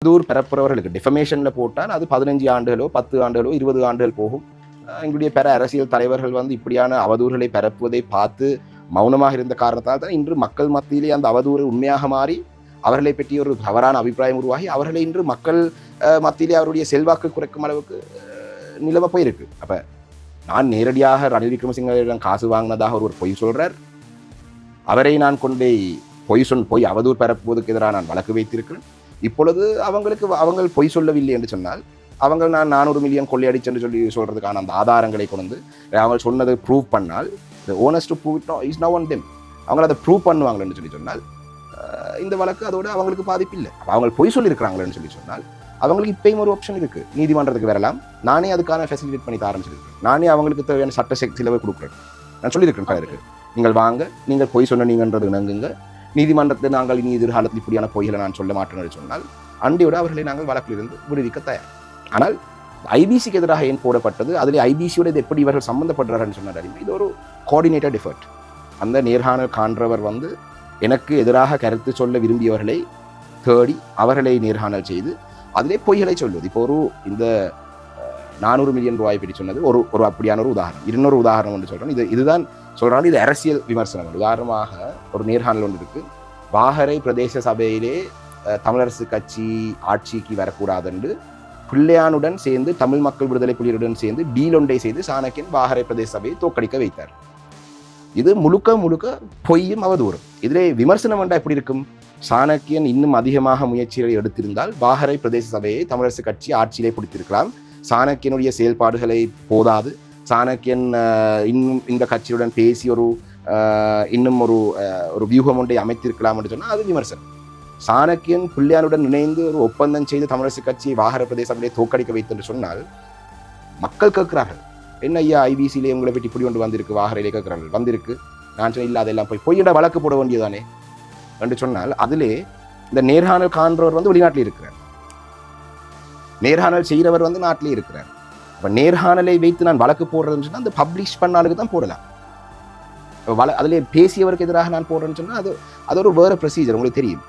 அவதூறு பெறப்புறவர்களுக்கு டிஃபமேஷனில் போட்டால் அது 15 ஆண்டுகளோ 10 ஆண்டுகளோ 20 ஆண்டுகள் போகும். எங்களுடைய பிற அரசியல் தலைவர்கள் வந்து இப்படியான அவதூறுகளை பரப்புவதை பார்த்து மௌனமாக இருந்த காரணத்தால் தான் இன்று மக்கள் மத்தியிலே அந்த அவதூறு உண்மையாக மாறி அவர்களை பற்றி ஒரு தவறான அபிப்பிராயம் உருவாகி அவர்களை இன்று மக்கள் மத்தியிலே அவருடைய செல்வாக்கு குறைக்கும் அளவுக்கு நிலவ போயிருக்கு. அப்போ நான் நேரடியாக ரணில் விக்ரமசிங்கரிடம் காசு வாங்கினதாக ஒருவர் பொய் சொல்கிறார். அவரை நான் கொண்டே பொய் அவதூறு பரப்புவதற்கு எதிராக நான் வழக்கு வைத்திருக்கிறேன். இப்பொழுது அவங்க பொய் சொல்லவில்லை என்று சொன்னால் நான் 400 மில்லியன் கொள்ளையடிச்சென்று சொல்லி சொல்கிறதுக்கான அந்த ஆதாரங்களை கொண்டு அவங்க சொன்னதை ப்ரூவ் பண்ணால் onus to prove it is now on them. அவங்க அதை ப்ரூவ் பண்ணுவாங்களேன்னு சொல்லி சொன்னால் இந்த வழக்கு அதோட அவங்களுக்கு பாதிப்பு இல்லை. அவங்க பொய் சொல்லியிருக்கிறாங்களேன்னு சொல்லி சொன்னால் அவங்களுக்கு இப்பயும் ஒரு ஆப்ஷன் இருக்குது, நீதிமன்றத்துக்கு வரலாம். நானே அதுக்கான ஃபெசிலிட்டேட் பண்ணி தர ஆரம்பிச்சிருக்கேன். நானே அவங்களுக்கு தேவையான சட்ட சிலவை கொடுக்குறேன். நான் சொல்லியிருக்கேன் பலருக்கு, நீங்கள் வாங்க, நீங்கள் பொய் சொன்னீங்கன்றது இணங்குங்க, நீதிமன்றத்தில் நாங்கள் இனி எதிர்காலத்தில் இப்படியான பொய்களை நான் சொல்ல மாட்டேன்னு சொன்னால் அண்டியோட அவர்களை நாங்கள் வழக்கிலிருந்து விடுவிக்க தயார். ஆனால் ஐபிசிக்கு எதிராக ஏன் போடப்பட்டது, அதில் ஐபிசியோட இது எப்படி இவர்கள் சம்மந்தப்படுறாருன்னு சொன்னார். இது ஒரு கோஆர்டினேட்டட் எஃபர்ட். அந்த நேர்காணல் காண்றவர் வந்து எனக்கு எதிராக கருத்து சொல்ல விரும்பியவர்களை தேடி அவர்களை நேர்காணல் செய்து அதிலே பொய்களை சொல்வது. இப்போ இந்த 400 மில்லியன் ரூபாய் பற்றி சொன்னது ஒரு அப்படியான ஒரு உதாரணம். இன்னொரு உதாரணம் ஒன்று சொல்கிறேன். இதுதான் சொல்கிறாங்க, இது அரசியல் விமர்சனம். உதாரணமாக ஒரு நேர்காணல் ஒன்று இருக்குது. வாகரை பிரதேச சபையிலே தமிழரசு கட்சி ஆட்சிக்கு வரக்கூடாது என்று பிள்ளையானுடன் சேர்ந்து தமிழ் மக்கள் விடுதலை புலிகளுடன் சேர்ந்து டீல் ஒன்றை செய்து சாணக்கியன் வாகரை பிரதேச சபையை தோற்கடிக்க வைத்தார். இது முழுக்க பொய்யும் அவதூறும். இதிலே விமர்சனம் என்றால் எப்படி இருக்கும்? சாணக்கியன் இன்னும் அதிகமாக முயற்சிகளை எடுத்திருந்தால் வாகரை பிரதேச சபையை தமிழரசு கட்சி ஆட்சியிலே பிடித்திருக்கலாம். சாணக்கியனுடைய செயல்பாடுகளை போதாது, சாணக்கியன் இன்னும் இந்த கட்சியுடன் பேசி இன்னும் ஒரு வியூகம் ஒன்றை அமைத்திருக்கலாம் என்று சொன்னால் அது விமர்சனம். சாணக்கியன் பிள்ளையானுடன் இணைந்து ஒரு ஒப்பந்தம் செய்து தமிழரசு கட்சியை வாகர பிரதேச சபையை தோற்கடிக்க வைத்து என்று சொன்னால் மக்கள் கேட்கிறார்கள், என்ன ஐயா ஐபிசியிலே உங்களை பற்றி இப்படி ஒன்று வந்திருக்கு, வாகரையிலே கேட்கிறார்கள், வந்திருக்கு. நான் சொன்ன இல்லை, அதெல்லாம் பொய்யிட வழக்கு போட வேண்டியதானே என்று சொன்னால் அதிலே இந்த நேர்காணல் காண்றவர் வந்து வெளிநாட்டில் இருக்கிறார், நேர்காணல் செய்கிறவர் வந்து நாட்டிலே இருக்கிறார். அப்போ நேர்காணலை வைத்து நான் வழக்கு போடுறதுன்னு சொன்னால் அந்த பப்ளிஷ் பண்ணாலுக்கு தான் போடலாம். அதிலே பேசியவருக்கு எதிராக நான் போடுறேன்னு சொன்னால் அது ஒரு வேறு ப்ரொசீஜர், உங்களுக்கு தெரியும்.